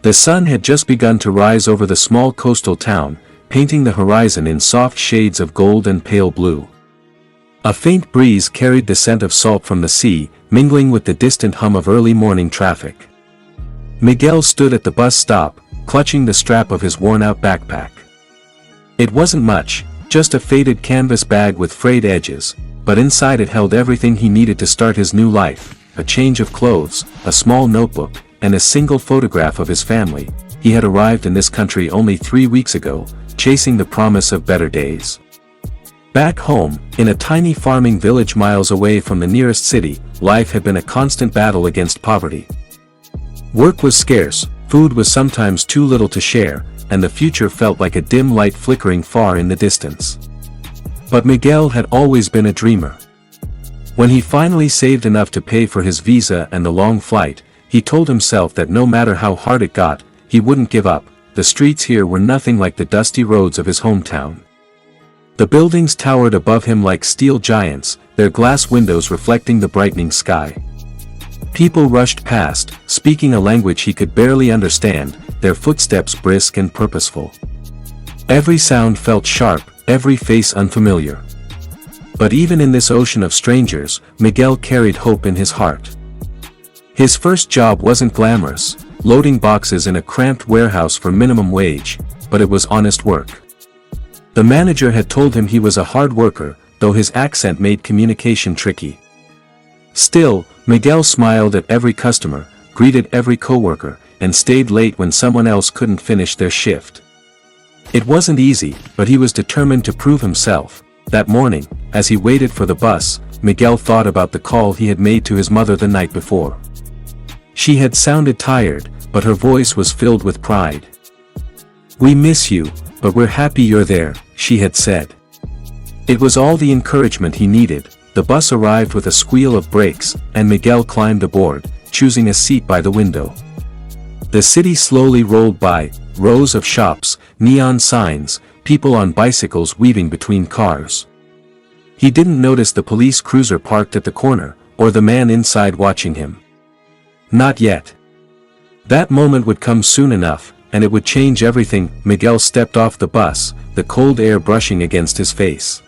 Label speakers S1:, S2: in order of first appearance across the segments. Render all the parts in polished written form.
S1: The sun had just begun to rise over the small coastal town, painting the horizon in soft shades of gold and pale blue. A faint breeze carried the scent of salt from the sea, mingling with the distant hum of early morning traffic. Miguel stood at the bus stop, clutching the strap of his worn-out backpack. It wasn't much, just a faded canvas bag with frayed edges, but inside it held everything he needed to start his new life: a change of clothes, a small notebook, and a single photograph of his family. He had arrived in this country only 3 weeks ago, chasing the promise of better days. Back home, in a tiny farming village miles away from the nearest city, life had been a constant battle against poverty. Work was scarce, food was sometimes too little to share, and the future felt like a dim light flickering far in the distance. But Miguel had always been a dreamer. When he finally saved enough to pay for his visa and the long flight, he told himself that no matter how hard it got, he wouldn't give up. The streets here were nothing like the dusty roads of his hometown. The buildings towered above him like steel giants, their glass windows reflecting the brightening sky. People rushed past, speaking a language he could barely understand, their footsteps brisk and purposeful. Every sound felt sharp, every face unfamiliar. But even in this ocean of strangers, Miguel carried hope in his heart. His first job wasn't glamorous, loading boxes in a cramped warehouse for minimum wage, but it was honest work. The manager had told him he was a hard worker, though his accent made communication tricky. Still, Miguel smiled at every customer, greeted every coworker, and stayed late when someone else couldn't finish their shift. It wasn't easy, but he was determined to prove himself. That morning, as he waited for the bus, Miguel thought about the call he had made to his mother the night before. She had sounded tired, but her voice was filled with pride. "We miss you, but we're happy you're there," she had said. It was all the encouragement he needed. The bus arrived with a squeal of brakes, and Miguel climbed aboard, choosing a seat by the window. The city slowly rolled by, rows of shops, neon signs, people on bicycles weaving between cars. He didn't notice the police cruiser parked at the corner, or the man inside watching him. Not yet. That moment would come soon enough, and it would change everything. Miguel stepped off the bus, the cold air brushing against his face.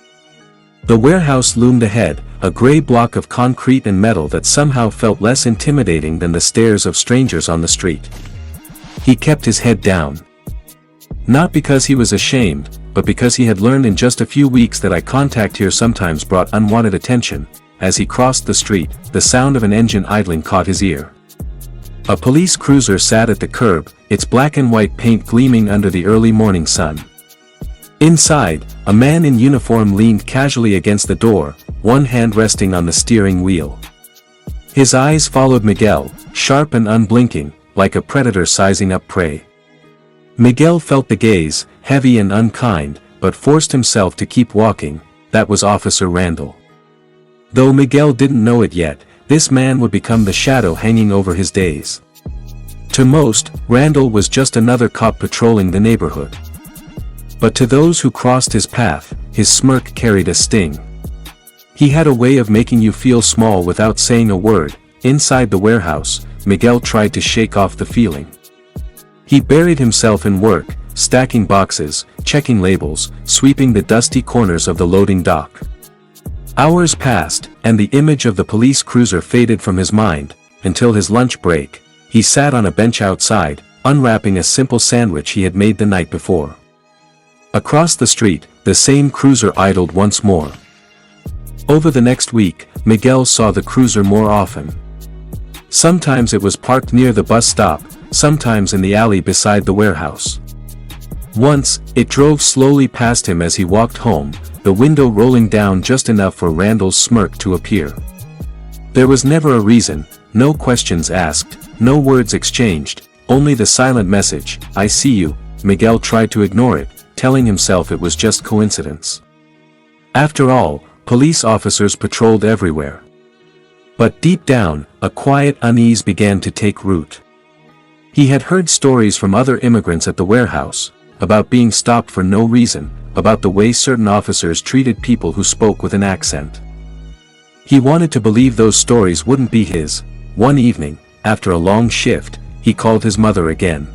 S1: The warehouse loomed ahead, a gray block of concrete and metal that somehow felt less intimidating than the stares of strangers on the street. He kept his head down. Not because he was ashamed, but because he had learned in just a few weeks that eye contact here sometimes brought unwanted attention. As he crossed the street, the sound of an engine idling caught his ear. A police cruiser sat at the curb, its black and white paint gleaming under the early morning sun. Inside, a man in uniform leaned casually against the door, one hand resting on the steering wheel. His eyes followed Miguel, sharp and unblinking, like a predator sizing up prey. Miguel felt the gaze, heavy and unkind, but forced himself to keep walking. That was Officer Randall. Though Miguel didn't know it yet, this man would become the shadow hanging over his days. To most, Randall was just another cop patrolling the neighborhood. But to those who crossed his path, his smirk carried a sting. He had a way of making you feel small without saying a word. Inside the warehouse, Miguel tried to shake off the feeling. He buried himself in work, stacking boxes, checking labels, sweeping the dusty corners of the loading dock. Hours passed, and the image of the police cruiser faded from his mind, until his lunch break. He sat on a bench outside, unwrapping a simple sandwich he had made the night before. Across the street, the same cruiser idled once more. Over the next week, Miguel saw the cruiser more often. Sometimes it was parked near the bus stop, sometimes in the alley beside the warehouse. Once, it drove slowly past him as he walked home, the window rolling down just enough for Randall's smirk to appear. There was never a reason, no questions asked, no words exchanged, only the silent message, "I see you." Miguel tried to ignore it, telling himself it was just coincidence. After all, police officers patrolled everywhere. But deep down, a quiet unease began to take root. He had heard stories from other immigrants at the warehouse, about being stopped for no reason, about the way certain officers treated people who spoke with an accent. He wanted to believe those stories wouldn't be his. One evening, after a long shift, he called his mother again.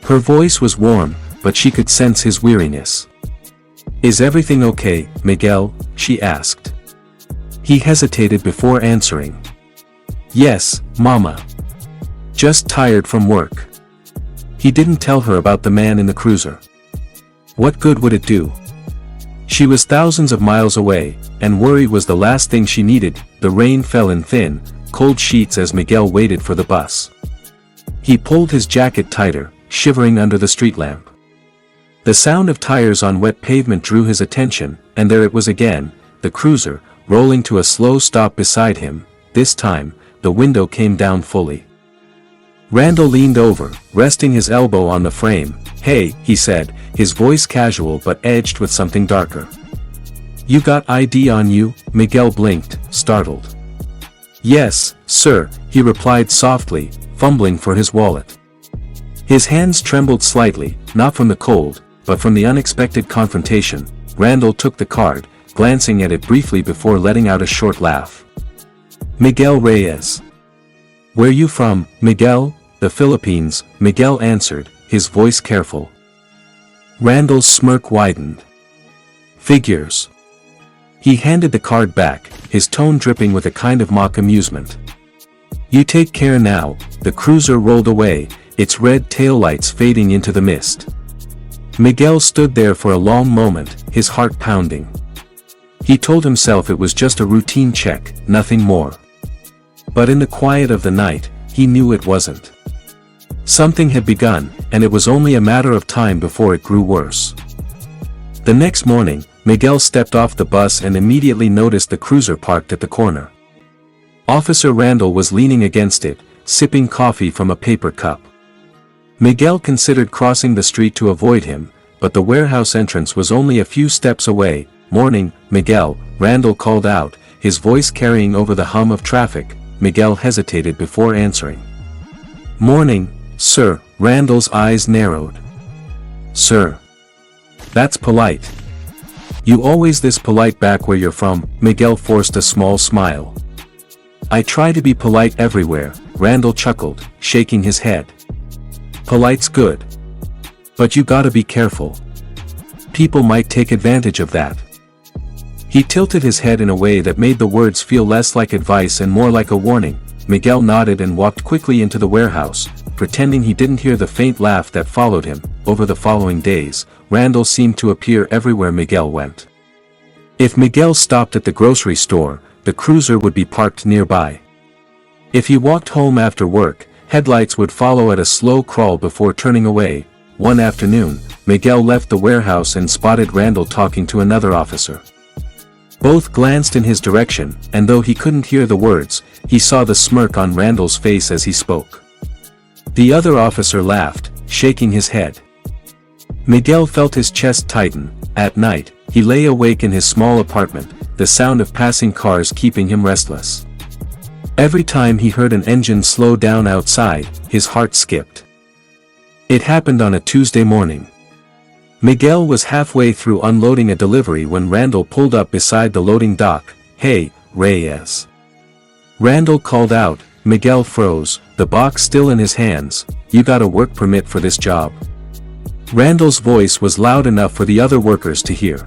S1: Her voice was warm, but she could sense his weariness. "Is everything okay, Miguel?" she asked. He hesitated before answering. "Yes, Mama. Just tired from work." He didn't tell her about the man in the cruiser. What good would it do? She was thousands of miles away, and worry was the last thing she needed. The rain fell in thin, cold sheets as Miguel waited for the bus. He pulled his jacket tighter, shivering under the street lamp. The sound of tires on wet pavement drew his attention, and there it was again, the cruiser, rolling to a slow stop beside him. This time, the window came down fully. Randall leaned over, resting his elbow on the frame. "Hey," he said, his voice casual but edged with something darker. "You got ID on you?" Miguel blinked, startled. "Yes, sir," he replied softly, fumbling for his wallet. His hands trembled slightly, not from the cold, but from the unexpected confrontation. Randall took the card, glancing at it briefly before letting out a short laugh. "Miguel Reyes." "Where you from, Miguel?" "The Philippines," Miguel answered, his voice careful. Randall's smirk widened. "Figures." He handed the card back, his tone dripping with a kind of mock amusement. "You take care now." The cruiser rolled away, its red taillights fading into the mist. Miguel stood there for a long moment, his heart pounding. He told himself it was just a routine check, nothing more. But in the quiet of the night, he knew it wasn't. Something had begun, and it was only a matter of time before it grew worse. The next morning, Miguel stepped off the bus and immediately noticed the cruiser parked at the corner. Officer Randall was leaning against it, sipping coffee from a paper cup. Miguel considered crossing the street to avoid him, but the warehouse entrance was only a few steps away. "Morning, Miguel," Randall called out, his voice carrying over the hum of traffic. Miguel hesitated before answering. "Morning, sir." Randall's eyes narrowed. "Sir. That's polite. You always this polite back where you're from?" Miguel forced a small smile. "I try to be polite everywhere," Randall chuckled, shaking his head. "Polite's good. But you gotta be careful. People might take advantage of that." He tilted his head in a way that made the words feel less like advice and more like a warning. Miguel nodded and walked quickly into the warehouse, pretending he didn't hear the faint laugh that followed him. Over the following days, Randall seemed to appear everywhere Miguel went. If Miguel stopped at the grocery store, the cruiser would be parked nearby. If he walked home after work, headlights would follow at a slow crawl before turning away. One afternoon, Miguel left the warehouse and spotted Randall talking to another officer. Both glanced in his direction, and though he couldn't hear the words, he saw the smirk on Randall's face as he spoke. The other officer laughed, shaking his head. Miguel felt his chest tighten. At night, he lay awake in his small apartment, the sound of passing cars keeping him restless. Every time he heard an engine slow down outside, his heart skipped. It happened on a Tuesday morning. Miguel was halfway through unloading a delivery when Randall pulled up beside the loading dock. "Hey, Reyes." Randall called out. Miguel froze, the box still in his hands. "You got a work permit for this job?" Randall's voice was loud enough for the other workers to hear.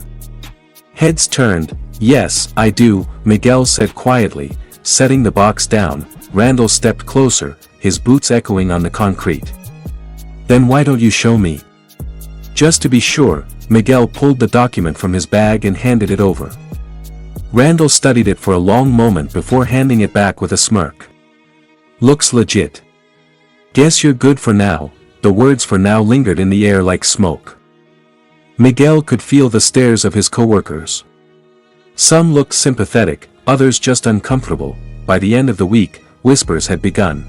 S1: Heads turned. "Yes, I do," Miguel said quietly, setting the box down. Randall stepped closer, his boots echoing on the concrete. "Then why don't you show me?" Just to be sure, Miguel pulled the document from his bag and handed it over. Randall studied it for a long moment before handing it back with a smirk. "Looks legit. Guess you're good for now." The words "for now" lingered in the air like smoke. Miguel could feel the stares of his coworkers. Some looked sympathetic, others just uncomfortable. By the end of the week, whispers had begun.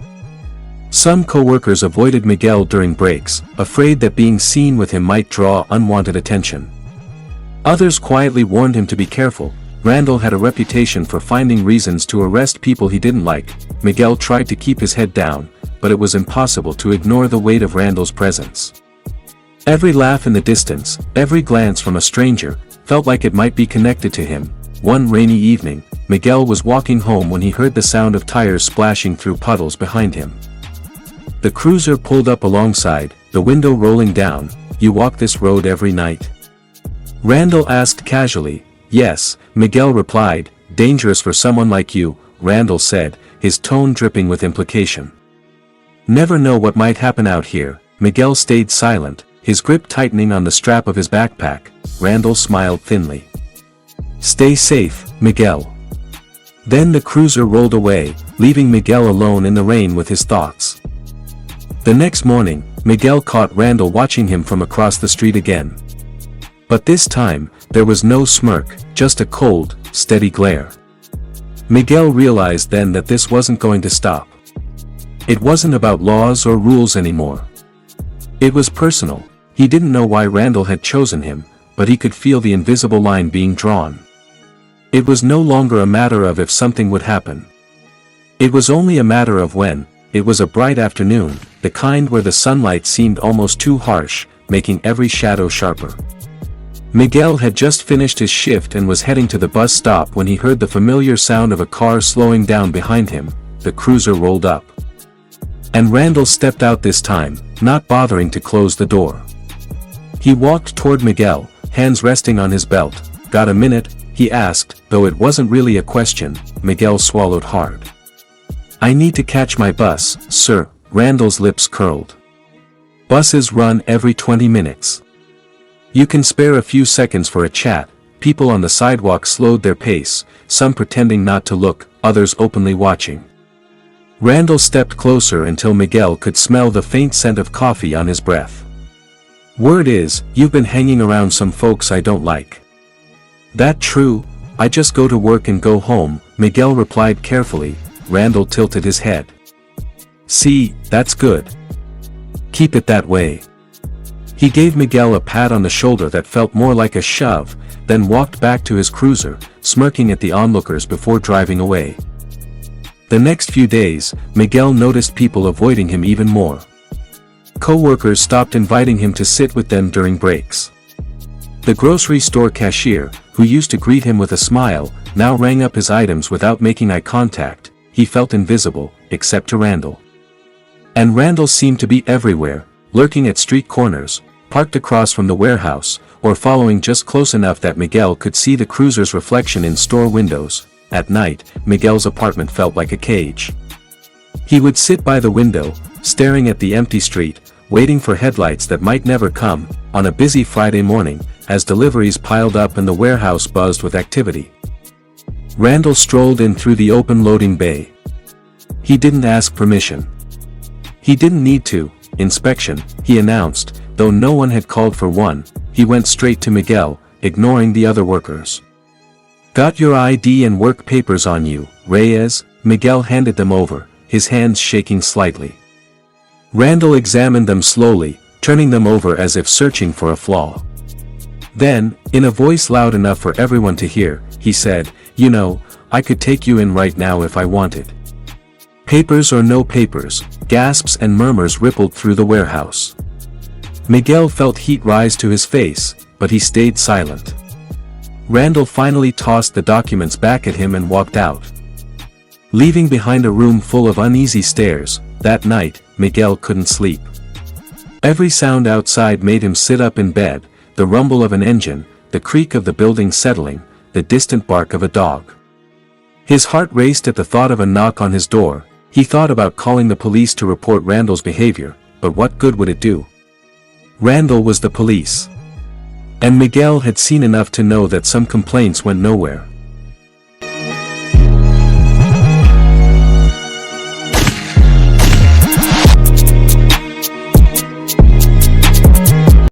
S1: Some coworkers avoided Miguel during breaks, afraid that being seen with him might draw unwanted attention. Others quietly warned him to be careful. Randall had a reputation for finding reasons to arrest people he didn't like. Miguel tried to keep his head down, but it was impossible to ignore the weight of Randall's presence. Every laugh in the distance, every glance from a stranger, felt like it might be connected to him. One rainy evening, Miguel was walking home when he heard the sound of tires splashing through puddles behind him. The cruiser pulled up alongside, the window rolling down. "You walk this road every night?" Randall asked casually. "Yes," Miguel replied. "Dangerous for someone like you," Randall said, his tone dripping with implication. "Never know what might happen out here." Miguel stayed silent, his grip tightening on the strap of his backpack. Randall smiled thinly. "Stay safe, Miguel." Then the cruiser rolled away, leaving Miguel alone in the rain with his thoughts. The next morning, Miguel caught Randall watching him from across the street again. But this time, there was no smirk, just a cold, steady glare. Miguel realized then that this wasn't going to stop. It wasn't about laws or rules anymore. It was personal. He didn't know why Randall had chosen him, but he could feel the invisible line being drawn. It was no longer a matter of if something would happen. It was only a matter of when. It was a bright afternoon, the kind where the sunlight seemed almost too harsh, making every shadow sharper. Miguel had just finished his shift and was heading to the bus stop when he heard the familiar sound of a car slowing down behind him. The cruiser rolled up. And Randall stepped out this time, not bothering to close the door. He walked toward Miguel, hands resting on his belt. "Got a minute?" he asked, though it wasn't really a question. Miguel swallowed hard. "I need to catch my bus, sir." Randall's lips curled. "Buses run every 20 minutes. You can spare a few seconds for a chat." People on the sidewalk slowed their pace, some pretending not to look, others openly watching. Randall stepped closer until Miguel could smell the faint scent of coffee on his breath. "Word is, you've been hanging around some folks I don't like." "That true? I just go to work and go home," Miguel replied carefully. Randall tilted his head. "See, that's good. Keep it that way." He gave Miguel a pat on the shoulder that felt more like a shove, then walked back to his cruiser, smirking at the onlookers before driving away. The next few days, Miguel noticed people avoiding him even more. Co-workers stopped inviting him to sit with them during breaks. The grocery store cashier, who used to greet him with a smile, now rang up his items without making eye contact. He felt invisible, except to Randall. And Randall seemed to be everywhere, lurking at street corners, parked across from the warehouse, or following just close enough that Miguel could see the cruiser's reflection in store windows. At night, Miguel's apartment felt like a cage. He would sit by the window, staring at the empty street, waiting for headlights that might never come. On a busy Friday morning, as deliveries piled up and the warehouse buzzed with activity, Randall strolled in through the open loading bay. He didn't ask permission. He didn't need to. "Inspection," he announced, though no one had called for one. He went straight to Miguel, ignoring the other workers. "Got your ID and work papers on you, Reyes?" Miguel handed them over, his hands shaking slightly. Randall examined them slowly, turning them over as if searching for a flaw. Then, in a voice loud enough for everyone to hear, he said, "You know, I could take you in right now if I wanted." "Papers or no papers," gasps and murmurs rippled through the warehouse. Miguel felt heat rise to his face, but he stayed silent. Randall finally tossed the documents back at him and walked out, leaving behind a room full of uneasy stares. That night, Miguel couldn't sleep. Every sound outside made him sit up in bed, the rumble of an engine, the creak of the building settling, the distant bark of a dog. His heart raced at the thought of a knock on his door. He thought about calling the police to report Randall's behavior, but what good would it do? Randall was the police. And Miguel had seen enough to know that some complaints went nowhere.